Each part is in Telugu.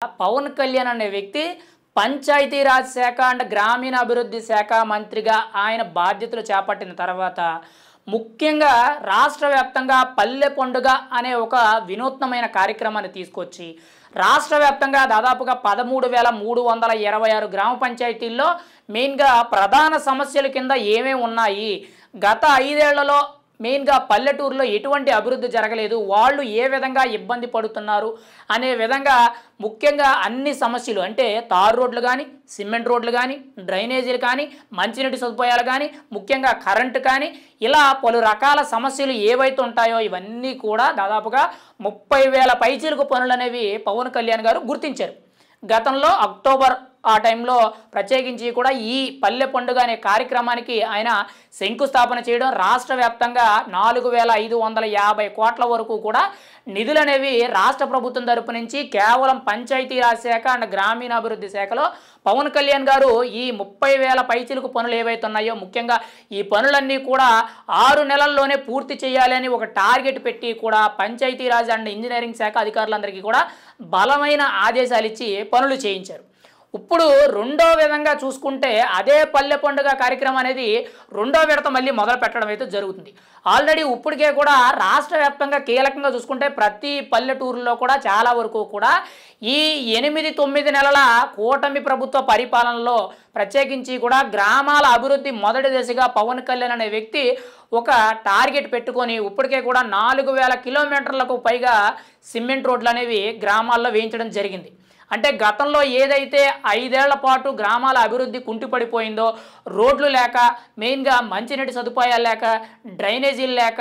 పవన్ కళ్యాణ్ అనే వ్యక్తి పంచాయతీరాజ్ శాఖ అండ్ గ్రామీణాభివృద్ధి శాఖ మంత్రిగా ఆయన బాధ్యతలు చేపట్టిన తర్వాత ముఖ్యంగా రాష్ట్ర వ్యాప్తంగా పల్లె పండుగ అనే ఒక వినూత్నమైన కార్యక్రమాన్ని తీసుకొచ్చి రాష్ట్ర వ్యాప్తంగా దాదాపుగా 13,326 గ్రామ పంచాయతీల్లో మెయిన్గా ప్రధాన సమస్యల కింద ఏమేమి ఉన్నాయి, గత 5 ఏళ్లలో మెయిన్గా పల్లెటూరులో ఎటువంటి అభివృద్ధి జరగలేదు, వాళ్ళు ఏ విధంగా ఇబ్బంది పడుతున్నారు అనే విధంగా ముఖ్యంగా అన్ని సమస్యలు అంటే తారు రోడ్లు కానీ, సిమెంట్ రోడ్లు కానీ, డ్రైనేజీలు కానీ, మంచినీటి సదుపాయాలు కానీ, ముఖ్యంగా కరెంటు కానీ, ఇలా పలు రకాల సమస్యలు ఏవైతే ఉంటాయో ఇవన్నీ కూడా దాదాపుగా 30,000 పైచీలకు పనులు అనేవి పవన్ కళ్యాణ్ గారు గుర్తించారు. గతంలో అక్టోబర్ ఆ టైంలో ప్రత్యేకించి కూడా ఈ పల్లె పండుగ అనే కార్యక్రమానికి ఆయన శంకుస్థాపన చేయడం, రాష్ట్ర వ్యాప్తంగా 4,550 కోట్ల వరకు కూడా నిధులు అనేవి రాష్ట్ర ప్రభుత్వం తరపు నుంచి కేవలం పంచాయతీరాజ్ శాఖ అండ్ గ్రామీణాభివృద్ధి శాఖలో పవన్ కళ్యాణ్ గారు ఈ 30,000 పైచిలకు పనులు ఏవైతే ఉన్నాయో ముఖ్యంగా ఈ పనులన్నీ కూడా 6 నెలల్లోనే పూర్తి చేయాలని ఒక టార్గెట్ పెట్టి కూడా పంచాయతీరాజ్ అండ్ ఇంజనీరింగ్ శాఖ అధికారులందరికీ కూడా బలమైన ఆదేశాలు ఇచ్చి పనులు చేయించారు. ఇప్పుడు రెండో విధంగా చూసుకుంటే అదే పల్లె పండుగ కార్యక్రమం అనేది రెండో విడత మళ్ళీ మొదలు పెట్టడం అయితే జరుగుతుంది. ఆల్రెడీ ఇప్పటికే కూడా రాష్ట్ర వ్యాప్తంగా కీలకంగా చూసుకుంటే ప్రతి పల్లెటూరులో కూడా చాలా వరకు కూడా ఈ 8-9 నెలల కూటమి ప్రభుత్వ పరిపాలనలో ప్రత్యేకించి కూడా గ్రామాల అభివృద్ధి మొదటి దశగా పవన్ కళ్యాణ్ అనే వ్యక్తి ఒక టార్గెట్ పెట్టుకొని ఇప్పటికే కూడా 4,000 కిలోమీటర్లకు పైగా సిమెంట్ రోడ్లు అనేవి గ్రామాల్లో వేయించడం జరిగింది. అంటే గతంలో ఏదైతే 5 ఏళ్ల పాటు గ్రామాల అభివృద్ధి కుంటిపడిపోయిందో, రోడ్లు లేక, మెయిన్గా మంచినీటి సదుపాయాలు లేక, డ్రైనేజీలు లేక,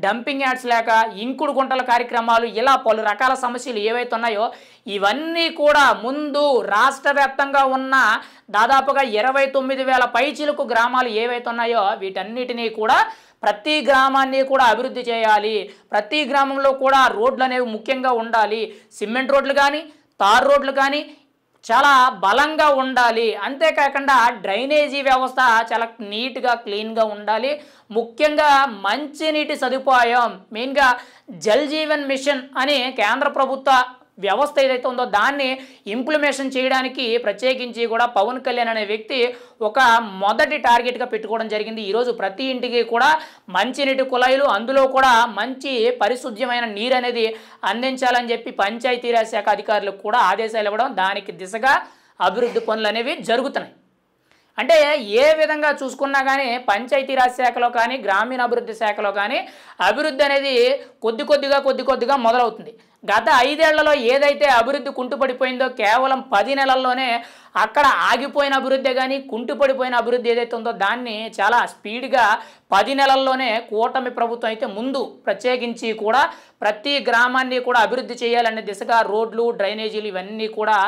డంపింగ్ యార్డ్స్ లేక, ఇంకుడు గుంటల కార్యక్రమాలు, ఇలా పలు రకాల సమస్యలు ఏవైతే ఉన్నాయో ఇవన్నీ కూడా ముందు రాష్ట్ర వ్యాప్తంగా ఉన్న దాదాపుగా 29,000 పైచిలకు గ్రామాలు ఏవైతే ఉన్నాయో వీటన్నిటినీ కూడా ప్రతి గ్రామాన్ని కూడా అభివృద్ధి చేయాలి, ప్రతి గ్రామంలో కూడా రోడ్లు అనేవి ముఖ్యంగా ఉండాలి, సిమెంట్ రోడ్లు కానీ, తార్ రోడ్లు కానీ చాలా బలంగా ఉండాలి, అంతేకాకుండా డ్రైనేజీ వ్యవస్థ చాలా నీట్గా క్లీన్గా ఉండాలి, ముఖ్యంగా మంచినీటి సదుపాయం మెయిన్గా జల్ జీవన్ మిషన్ అని కేంద్ర ప్రభుత్వ వ్యవస్థ ఏదైతే ఉందో దాన్ని ఇంప్లిమెంటేషన్ చేయడానికి ప్రత్యేకించి కూడా పవన్ కళ్యాణ్ అనే వ్యక్తి ఒక మొదటి టార్గెట్గా పెట్టుకోవడం జరిగింది. ఈరోజు ప్రతి ఇంటికి కూడా మంచినీటి కుళాయిలు, అందులో కూడా మంచి పరిశుద్ధ్యమైన నీరు అనేది అందించాలని చెప్పి పంచాయతీరాజ్ శాఖ అధికారులకు కూడా ఆదేశాలు ఇవ్వడం, దానికి దిశగా అభివృద్ధి పనులు అనేవి జరుగుతున్నాయి. అంటే ఏ విధంగా చూసుకున్నా కానీ పంచాయతీరాజ్ శాఖలో కానీ గ్రామీణాభివృద్ధి శాఖలో కానీ అభివృద్ధి అనేది కొద్దిగా మొదలవుతుంది. గత 5 ఏళ్లలో ఏదైతే అభివృద్ధి కుంటుపడిపోయిందో కేవలం 10 నెలల్లోనే అక్కడ ఆగిపోయిన అభివృద్ధి కానీ కుంటుపడిపోయిన అభివృద్ధి ఏదైతే ఉందో దాన్ని చాలా స్పీడ్గా 10 నెలల్లోనే కూటమి ప్రభుత్వం అయితే ముందు ప్రత్యేకించి కూడా ప్రతి గ్రామాన్ని కూడా అభివృద్ధి చేయాలనే దిశగా రోడ్లు, డ్రైనేజీలు ఇవన్నీ కూడా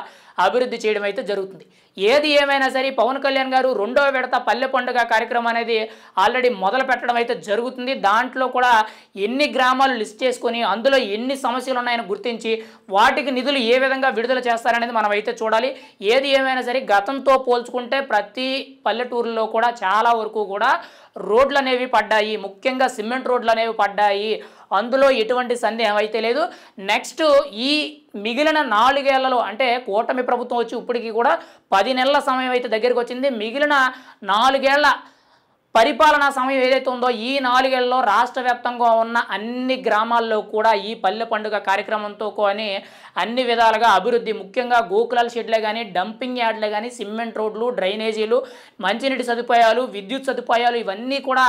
అభివృద్ధి చేయడం అయితే జరుగుతుంది. ఏది ఏమైనా సరే పవన్ కళ్యాణ్ గారు రెండో విడత పల్లె పండుగ కార్యక్రమం అనేది ఆల్రెడీ మొదలు పెట్టడం అయితే జరుగుతుంది. దాంట్లో కూడా ఎన్ని గ్రామాలు లిస్ట్ చేసుకొని అందులో ఎన్ని సమస్యలు ఉన్నాయని గుర్తించి వాటికి నిధులు ఏ విధంగా విడుదల చేస్తారనేది మనం అయితే చూడాలి. ఏది ఏమైనా సరే గతంతో పోల్చుకుంటే ప్రతి పల్లెటూరులో కూడా చాలా వరకు కూడా రోడ్లు అనేవి పడ్డాయి, ముఖ్యంగా సిమెంట్ రోడ్లు అనేవి పడ్డాయి, అందులో ఎటువంటి సందేహం అయితే లేదు. నెక్స్ట్ ఈ మిగిలిన 4 ఏళ్లలో అంటే కూటమి ప్రభుత్వం వచ్చి ఇప్పటికీ కూడా 10 నెలల సమయం అయితే దగ్గరికి వచ్చింది. మిగిలిన 4 ఏళ్ల పరిపాలనా సమయం ఏదైతే ఉందో ఈ 4 ఏళ్లలో రాష్ట్ర వ్యాప్తంగా ఉన్న అన్ని గ్రామాల్లో కూడా ఈ పల్లె పండుగ కార్యక్రమంతో కొని అన్ని విధాలుగా అభివృద్ధి, ముఖ్యంగా గోకులాల షెడ్లే కానీ, డంపింగ్ యార్డ్లే కానీ, సిమెంట్ రోడ్లు, డ్రైనేజీలు, మంచినీటి సదుపాయాలు, విద్యుత్ సదుపాయాలు ఇవన్నీ కూడా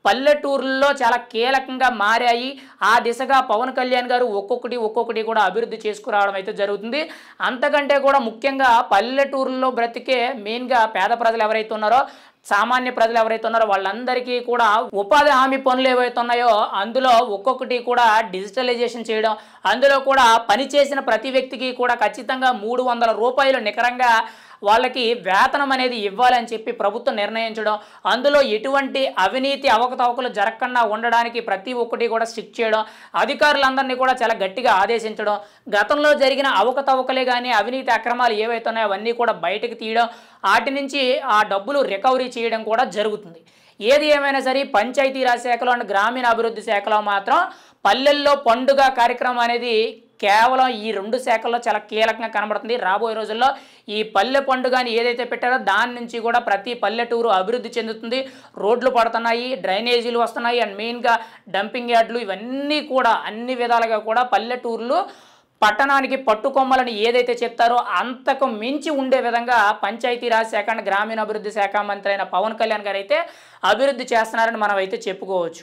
పల్లెటూరుల్లో చాలా కీలకంగా మారాయి. ఆ దిశగా పవన్ కళ్యాణ్ గారు ఒక్కొక్కటి కూడా అభివృద్ధి చేసుకురావడం అయితే జరుగుతుంది. అంతకంటే కూడా ముఖ్యంగా పల్లెటూరుల్లో బ్రతికే మెయిన్గా పేద ప్రజలు ఎవరైతే ఉన్నారో, సామాన్య ప్రజలు ఎవరైతే ఉన్నారో వాళ్ళందరికీ కూడా ఉపాధి హామీ పనులు ఏవైతే ఉన్నాయో అందులో ఒక్కొక్కటి కూడా డిజిటలైజేషన్ చేయడం, అందులో కూడా పనిచేసిన ప్రతి వ్యక్తికి కూడా ఖచ్చితంగా 300 రూపాయలు నికరంగా వాళ్ళకి వేతనం అనేది ఇవ్వాలని చెప్పి ప్రభుత్వం నిర్ణయించడం, అందులో ఎటువంటి అవినీతి అవకతవకలు జరగకుండా ఉండడానికి ప్రతి ఒక్కటి కూడా స్ట్రిక్ట్ చేయడం, అధికారులందరినీ కూడా చాలా గట్టిగా ఆదేశించడం, గతంలో జరిగిన అవకతవకలే కానీ అవినీతి అక్రమాలు ఏవైతే ఉన్నాయో అవన్నీ కూడా బయటకు తీయడం, వాటి నుంచి ఆ డబ్బులు రికవరీ చేయడం కూడా జరుగుతుంది. ఏది ఏమైనా సరే పంచాయతీరాజ్ శాఖలో అండ్ గ్రామీణాభివృద్ధి శాఖలో మాత్రం పల్లెల్లో పండుగ కార్యక్రమం అనేది కేవలం ఈ 2 శాఖల్లో చాలా కీలకంగా కనబడుతుంది. రాబోయే రోజుల్లో ఈ పల్లె పండుగ అని ఏదైతే పెట్టారో దాని నుంచి కూడా ప్రతి పల్లెటూరు అభివృద్ధి చెందుతుంది. రోడ్లు పడుతున్నాయి, డ్రైనేజీలు వస్తున్నాయి, అండ్ మెయిన్‌గా డంపింగ్ యార్డ్‌లు ఇవన్నీ కూడా అన్ని విధాలుగా కూడా పల్లెటూర్లు పట్టణానికి పట్టుకొమ్మలని ఏదైతే చెప్తారో అంతకు మించి ఉండే విధంగా పంచాయతీరాజ్ శాఖ అండ్ గ్రామీణాభివృద్ధి శాఖ మంత్రి అయిన పవన్ కళ్యాణ్ గారు అయితే అభివృద్ధి చేస్తున్నారని మనం అయితే చెప్పుకోవచ్చు.